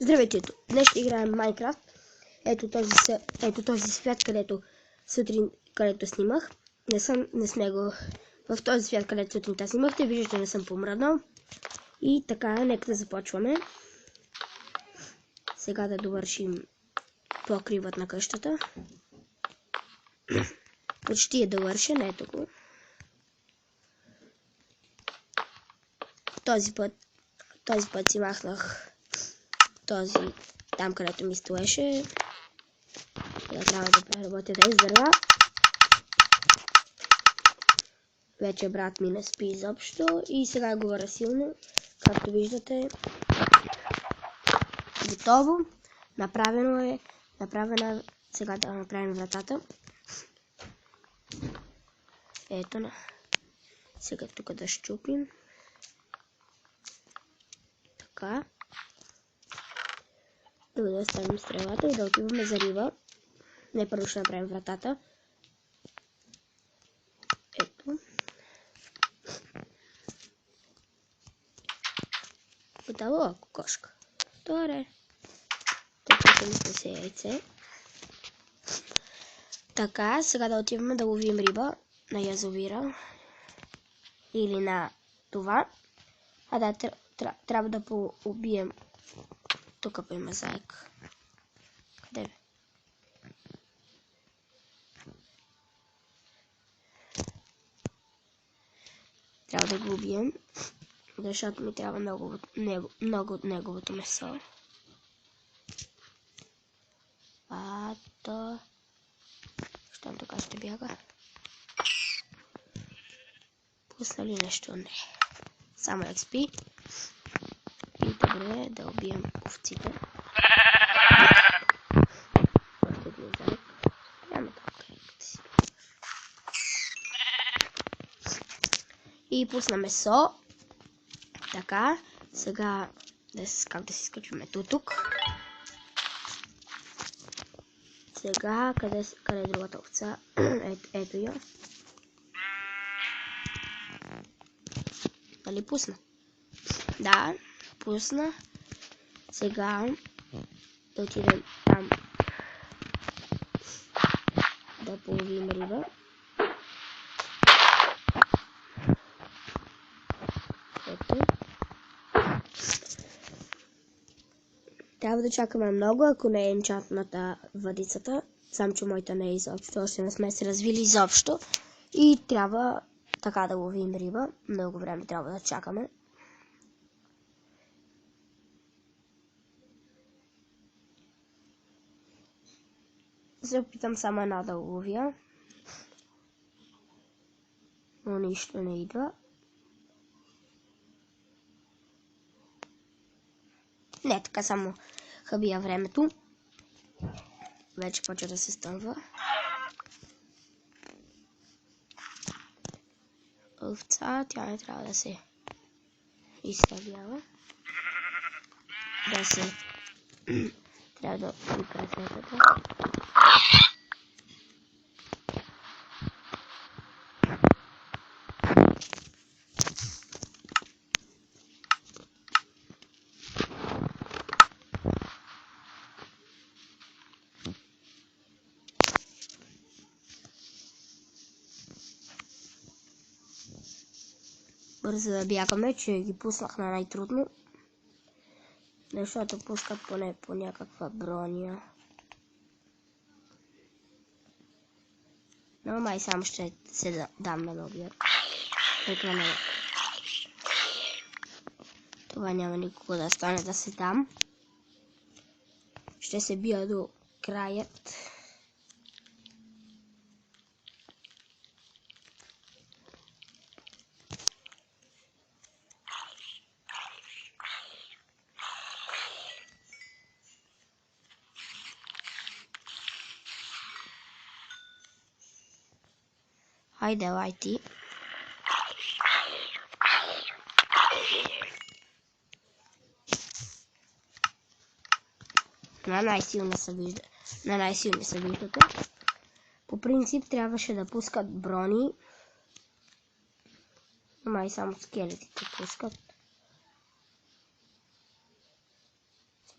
Здравейте, днес ще играем Майнкрафт. Ето този свят, където снимах. Не сме го в този свят, където сутринта снимахте. Виждате, не съм помръднал. И така, нека да започваме. Сега да довършим покривът на къщата. Почти е довършен, ето го. Този път си махнах там, където ми стоеше. Сега трябва да преработя тези дърва. Вече брат ми не спи изобщо и сега говоря силно. Както виждате, готово. Направена. Сега да направим вратата. Ето на. Сега тук да щупим. Така. Да оставим стрелата и да отиваме за риба. Не, първо ще направим вратата. Ето. Готово, кокошка. Добре. Така мисля се яйце. Така, сега да отиваме да ловим риба на язовира. Или на това. А да, трябва да поубием. Тук има заек. Къде бе? Трябва да го убием, защото ми трябва много от неговото месо. Щом така ще бяга. Пусна ли нещо? Не. Само XP. И добре да убием овците. И пусна месо. Така. Сега как да си изключваме тук. Сега къде е другата овца? Ето я. Нали пусна? Да, пусна. Сега да отидем там да половим риба. Ето. Трябва да чакаме много, ако не е енчантната въдицата. Сам, че моята не е изобщо. Още не сме се развили изобщо. И трябва така да ловим риба. Много време трябва да чакаме. Се опитам само една да ловя. Но нищо не идва. Не, така само хабия времето. Вече почва да се стъмва. Овца, тя не трябва да се изхабява. Трябва да прекратете. Бързо да бягаме, че ги пуснах на най-трудно. Защото пускат поне по някаква броня. Но май само ще се дам на новия. Това няма никога да стане да се дам. Ще се бия до краят. Хайде, лай ти. На най-силни се виждате. По принцип трябваше да пускат брони. Май само скелетите пускат.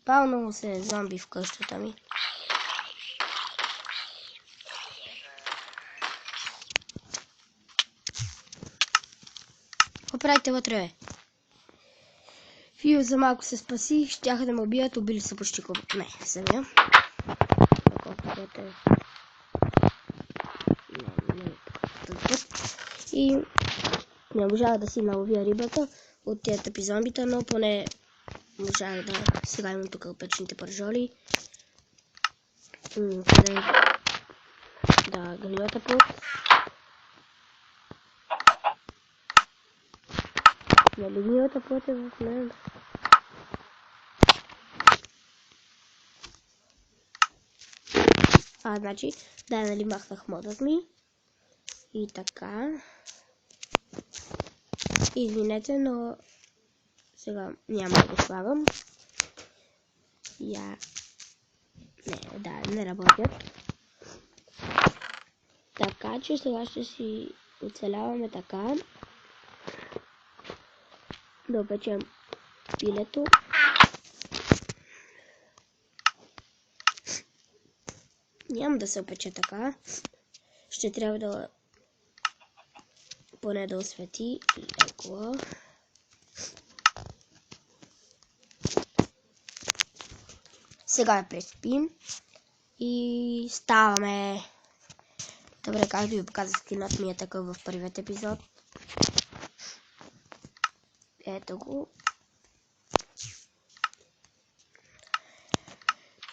Спалнало се е зомби в къщата ми. Какво правите вътре, бе? Фио за малко се спаси, щяха да ме убият, убили са почти колко. Не, самия. И не можах да си наловя рибата от тези тъпи зомбита, но поне можах да... Сега имам тук печените пържоли. Къде... Да, гнилата плод. Нали гнилата плод е в мен? Значи, да, нали махнах модът ми. И така. Извинете, но сега няма да го слагам. Не работят. Така че сега ще си оцеляваме така. Да опечем пилето. Няма да се опече така. Ще трябва да поне да освети леко. Сега я преспим и ставаме. Добре, както ви показах, скинът ми е такъв в първият епизод. Ето го.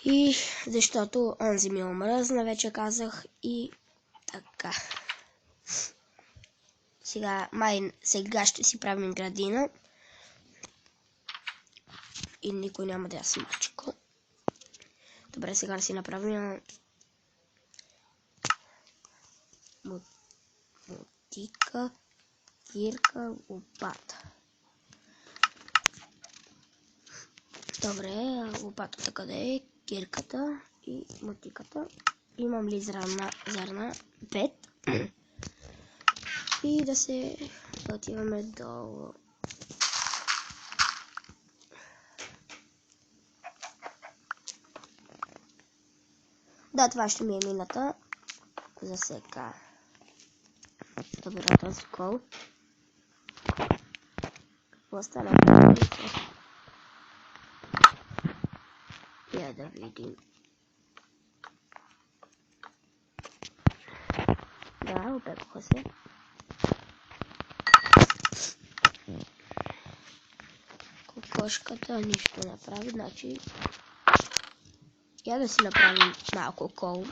И защото онзи ми омръзна, вече казах, и така. Сега ще си правим градина. И никой няма да я смачка. Добре, сега да си направим мотика, кирка, лопата. Добре, лопатата къде е? Кирката и мотиката. Имам ли зърна? 5. И да се отиваме долу. Да, това ще ми е мината. За сега. Добре, този кол. Какво стана? Я да видим. Да, опекоха се. Кокошката нищо не прави, значи я да си направим малко кол.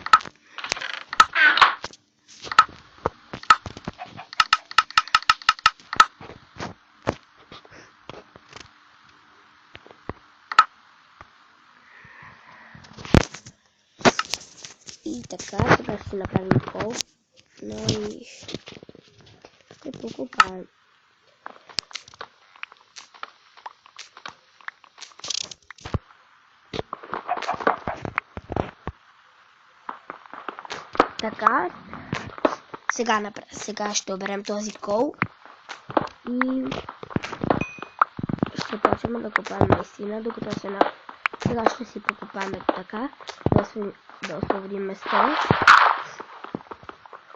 И така, сега ще направим кол, но и ще покупаем. Така, сега ще оберем този кол и ще почнем да копаем наистина, докато сега ще си покопаем така, да освободим место.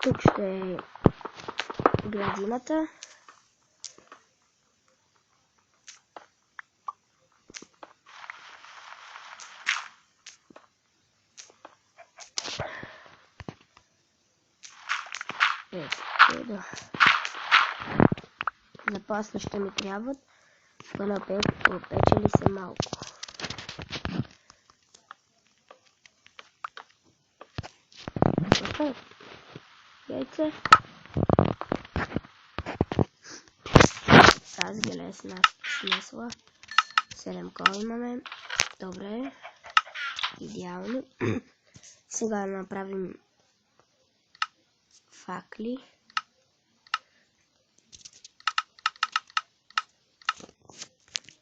Тук ще е градината. Запасни ще ми трябват, но опечели се малко. Яйце. Разгеле смесла. 7 кола имаме. Добре. Идеално. Сега направим факли.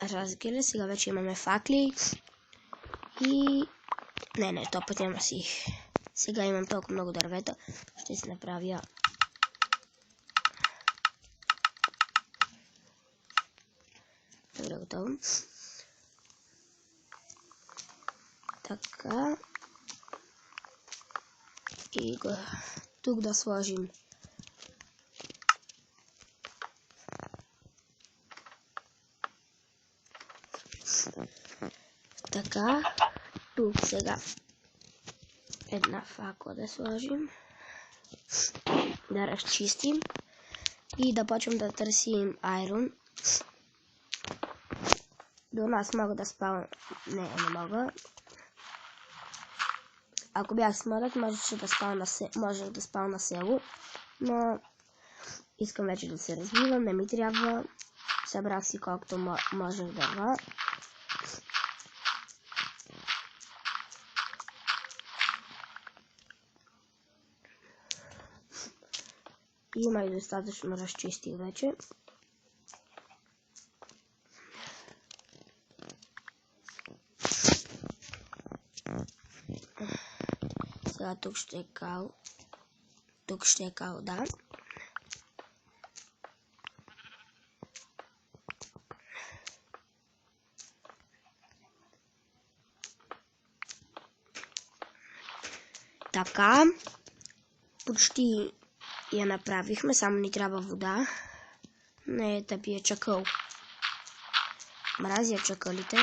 Разгеле. Сега вече имаме факли. И... Не, този път няма си. Сега имам толкова много дървета. Ще си направя... Добре, готово. Така. И го тук да сложим така. Тук сега една факла да сложим. Да разчистим. И да почнем да търсим айрон. До нас мога да спавам. Не мога. Ако бях смърт, можех да спавам на село. Но искам вече да се развивам, не ми трябва. Събрах си колкото можех дърва. Има и достатъчно разчистих вече. Сега тук ще е кал. Тук ще е кал, да. Така. Почти я направихме, само ни трябва вода. Не да пие чакъл. Мразя чакълите.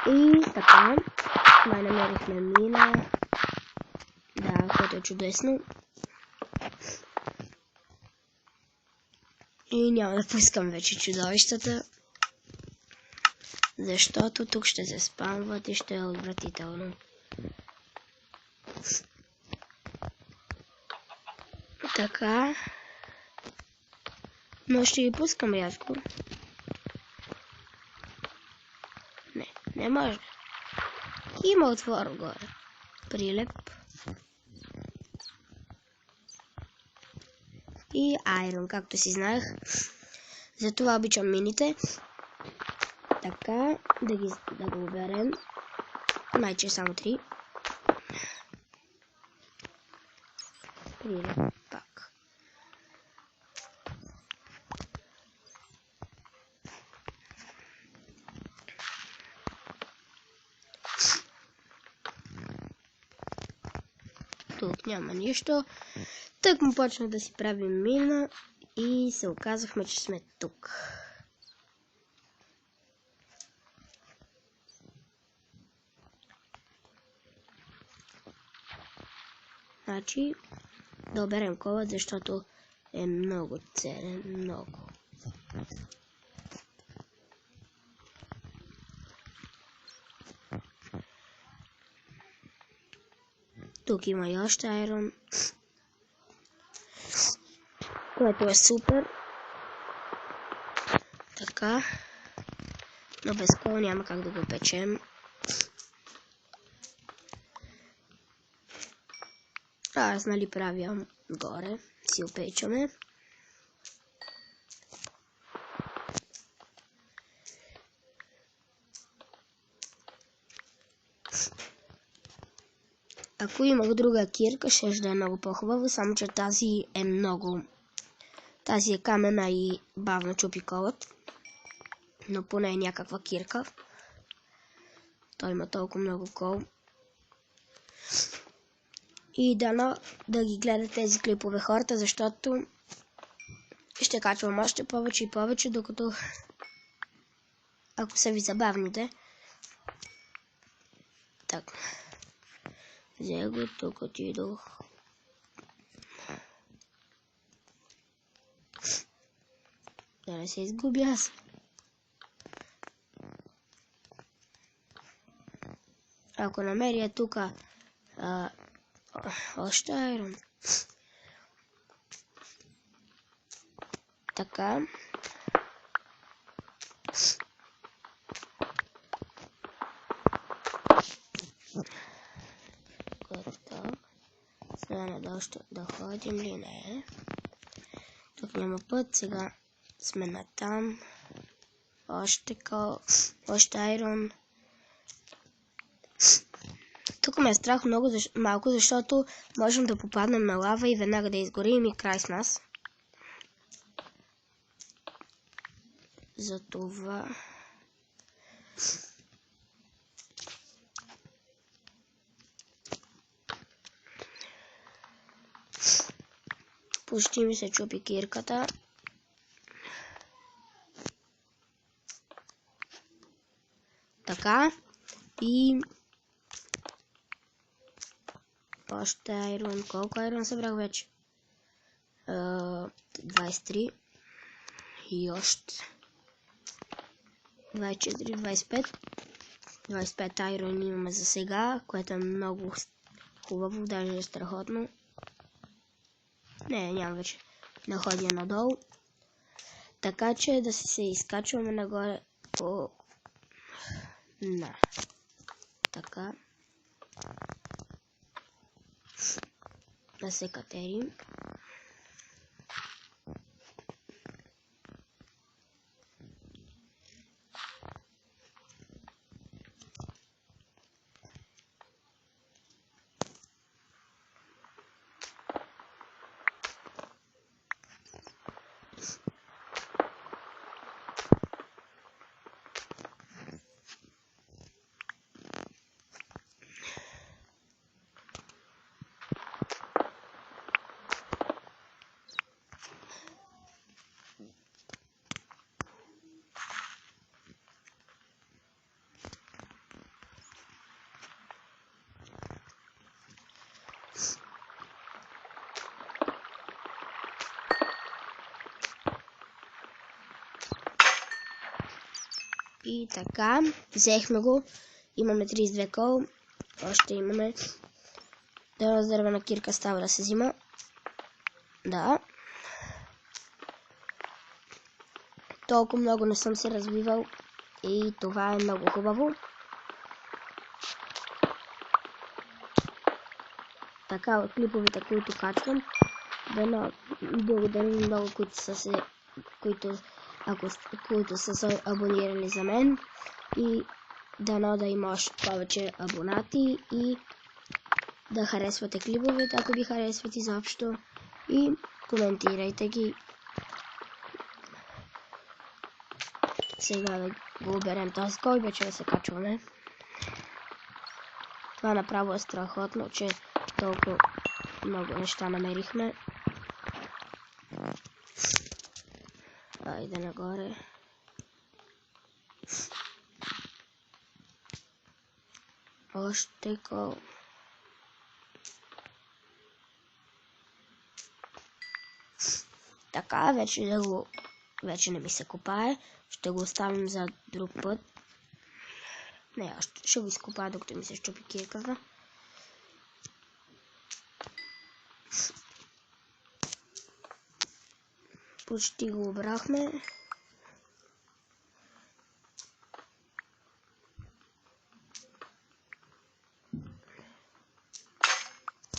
И така, май намерихме мина. Да, което е чудесно. И няма да пускам вече чудовищата, защото тук ще се спамват и ще е отвратително. Така. Но ще ги пускам рядко. Не може. Има отвор горе. Прилеп. И айрон, както си знаех. Затова обичам мините. Така, да го оберем. Майче само 3. Прилеп пак. Тук няма нищо. Тък му почна да си правим мина и се оказахме, че сме тук. Значи, да оберем колът, защото е много ценен, много. Тук има и още айрон, което е супер. Така, но без кол няма как да го печем. Аз нали правя горе, си опечаме. Ако имах друга кирка, ще да е много по-хубаво, само че тази е много... Тази е камена и бавно чупи колът. Но поне е някаква кирка. Той има толкова много кол. И да ги гледат тези клипове хората, защото ще качвам още повече и повече, докато ако са ви забавните. Так. Взе го, тук отидох. Да не се изгубя аз. Ако намеря тук още айрон. Така. Готово. Сега надолу ще да ходим ли не? Тук няма път, сега сме на там. Още айрон. Тук Тук ме е страх малко, защото можем да попаднем на лава и веднага да изгорим и край с нас. Затова... Почти ми се чупи кирката. Така. И... още айрон. Колко айрон събрах вече? 23. И още... 24, 25. 25 айрон имаме за сега, което е много хубаво, даже е страхотно. Не, няма вече находя надолу. Така че да се изкачваме нагоре по... Така. Да се катерим. И така, взехме го. Имаме 32 кол. Още имаме. Да, дървена кирка става да се взима. Да. Толкова много не съм се развивал. И това е много хубаво. Така, от клиповете, които качвам. Да, благодарим много, които са се абонирали за мен. И дано да има още повече абонати. И да харесвате клиповете, ако ви харесват изобщо. И коментирайте ги. Сега да го оберем този кой вече да се качваме. Това направо е страхотно, че толкова много неща намерихме. Айде нагоре. Още кол. Така, вече не ми се копае. Ще го оставим за друг път. Не, ще го изкопая, докато ми се щупи кирката. Почти го обрахме.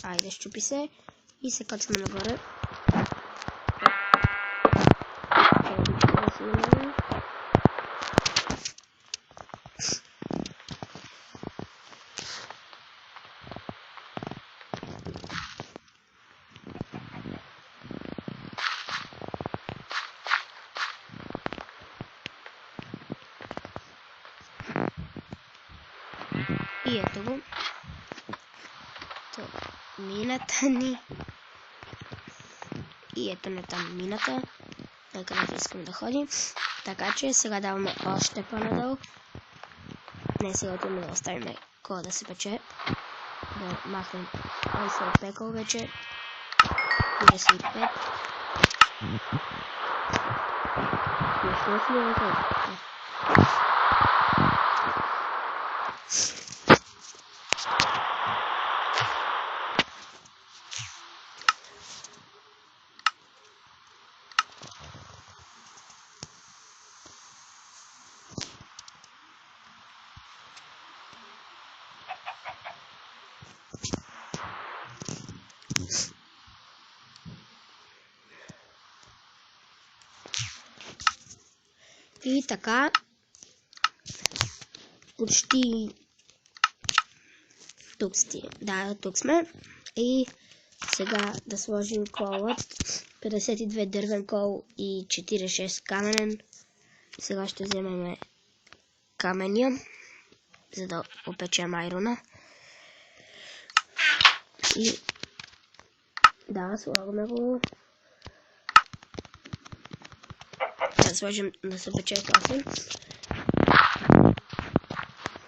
Айде, щупи се. И се качваме нагоре. И ето го. Мината ни. И ето не там мината. Където искам да ходим. Така че сега даваме още по-надолу. Не, сега отиваме да оставим кола да се пече. Да махнем. Ой, се отпекал вече. 35. Нещо ли е това? И така, почти тук сме. И сега да сложим колът. 52 дървен кол и 46 каменен. Сега ще вземем камъня, за да опечем айрона. И да, слагаме го. Да сложим да се пече кофе.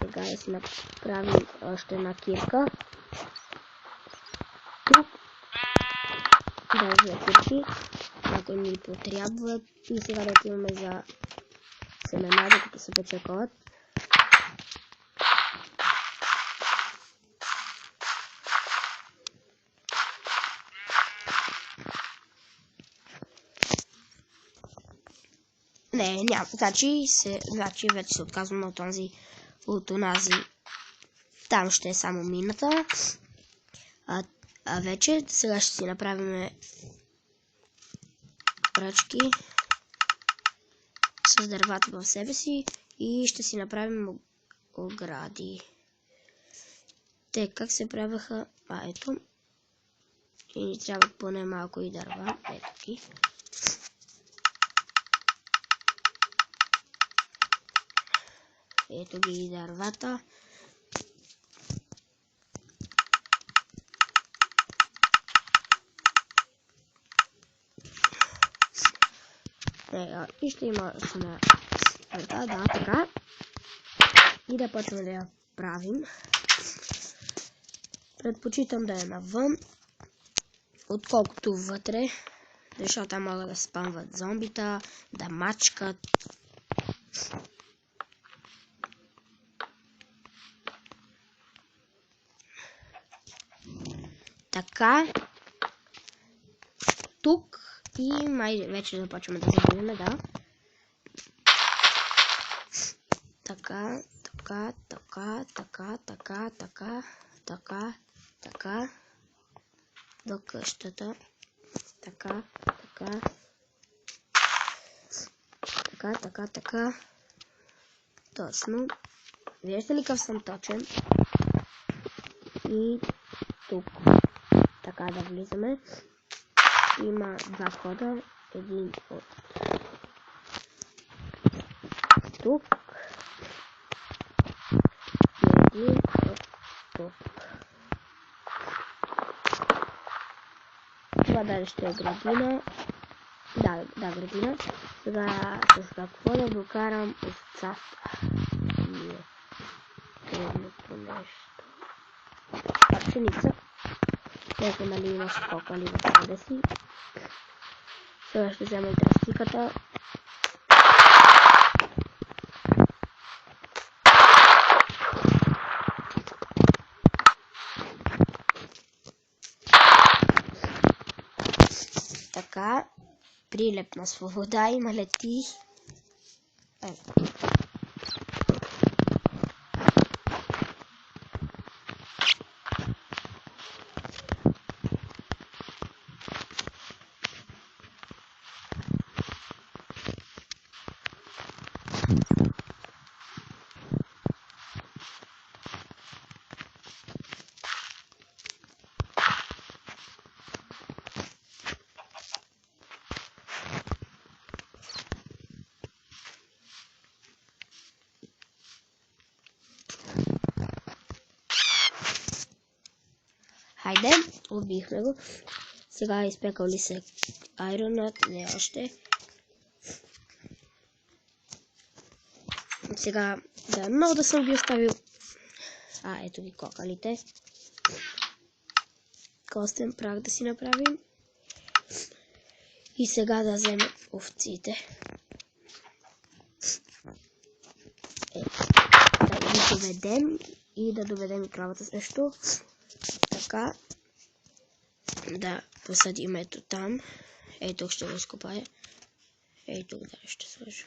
Сега да си направим още една кирка. Тук. Да, за кирки. Ако ни потрябва. И сега да отиваме за семена, докато се пече колът. Не, няма. Значи вече се отказваме от онази. Там ще е само мината. А вече сега ще си направим пръчки с дървата в себе си и ще си направим огради. Те как се правяха? Ето. И ни трябва поне малко и дърва. Ето ги. Ето ги и дървата. И ще има на врата, да, така. И да почваме да я правим. Предпочитам да е навън, отколкото вътре, защото там могат да спамват зомбита, да мачкат. Така. Тук и май вече започваме да забавяме, да. Така, така, така, така, така, така, така, така. До къщата. Така, така. Така, така, така. Точно. Виждате ли къв съм точен? И тук. Така да влизаме. Има два входа. Един от тук. И един от тук. Това даже ще е градина. Да, градина. Сега с какво да докарам овцата. Трудното нещо. Пченица. Ето, нали имаш кокали в себе си. Сега ще взема и тръстиката. Така. Прилепна свобода има лети. Хайде, убихме го. Сега изпекал ли се айронът? Не още. Сега, да, много да съм ги оставил. Ето ги кокалите. Костен прах да си направим. И сега да вземем овците. Да ги доведем и да доведем и кравата също. Така. Да посадим ето там. Ето тук ще го изкопая. Ето тук да ще сложа.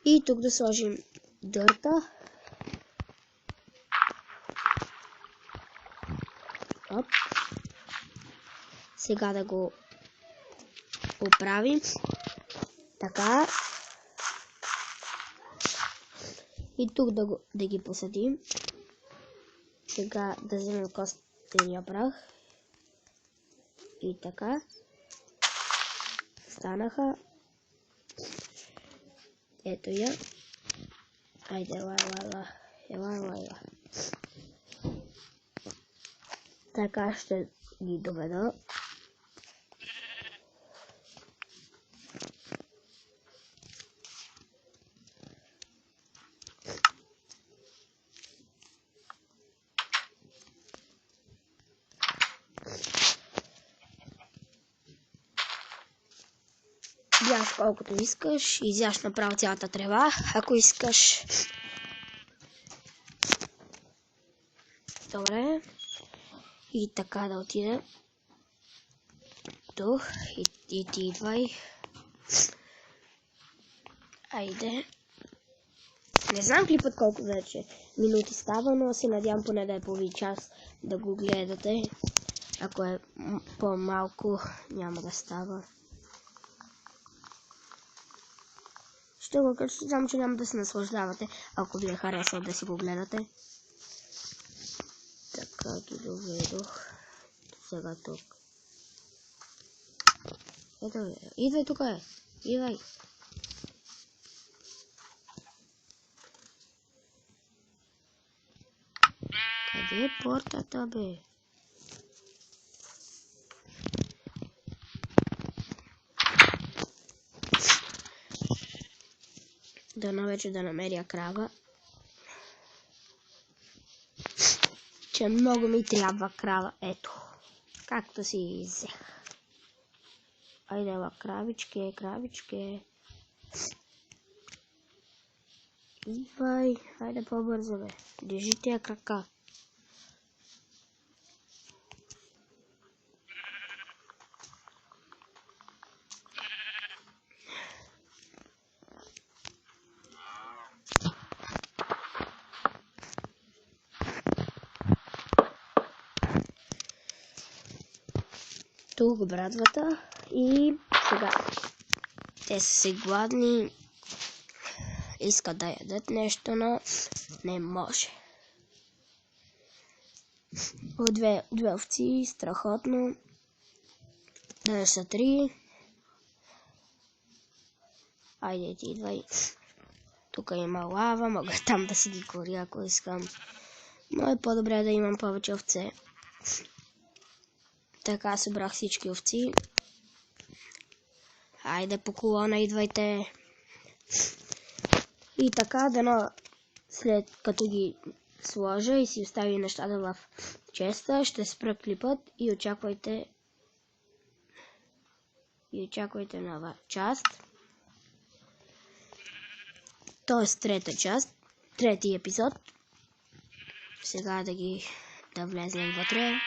И тук да сложим дърта. Оп. Сега да го оправим. Така. И тук да ги посадим. Сега да вземем костения прах. И така. Станаха. Ето я. Айде, ела. Така ще ги доведа. Бяш колкото искаш, изяш направо цялата трева, ако искаш. Добре. И така да отида. Тук. И ти идвай. Айде. Не знам клипът колко вече минути става, но се надявам поне да е половин час да го гледате. Ако е по-малко, няма да става. Ще го кажа, знам, че няма да се наслаждавате, ако ви е харесал да си го гледате. Така ги доведох. Сега тук. Ето, идвай тук, идвай. Къде е портата, бе? Дано вече да намеря крава. Че много ми трябва крава. Ето. Както си взех. Айде, кравичке. Идвай. Айде по-бързо, бе. Держи тия крака. Тук брадвата и сега те са си гладни, искат да ядат нещо, но не може. Две овци, страхотно, да са 3. Айде ти идвай. Тук има лава, мога там да си ги коря, ако искам, но е по-добре да имам повече овце. Така събрах всички овци. Айде по колона, идвайте. И така, дано след като ги сложа и си остави нещата в честа, ще спра клипът и очаквайте нова част. Тоест трета част, трети епизод. Сега да влезем вътре.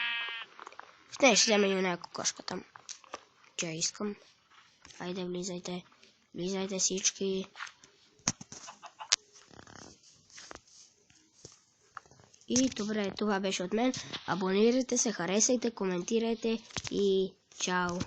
Ще взема и една кокошка там, че искам. Айде, влизайте всички. И добре, това беше от мен. Абонирайте се, харесайте, коментирайте и чао!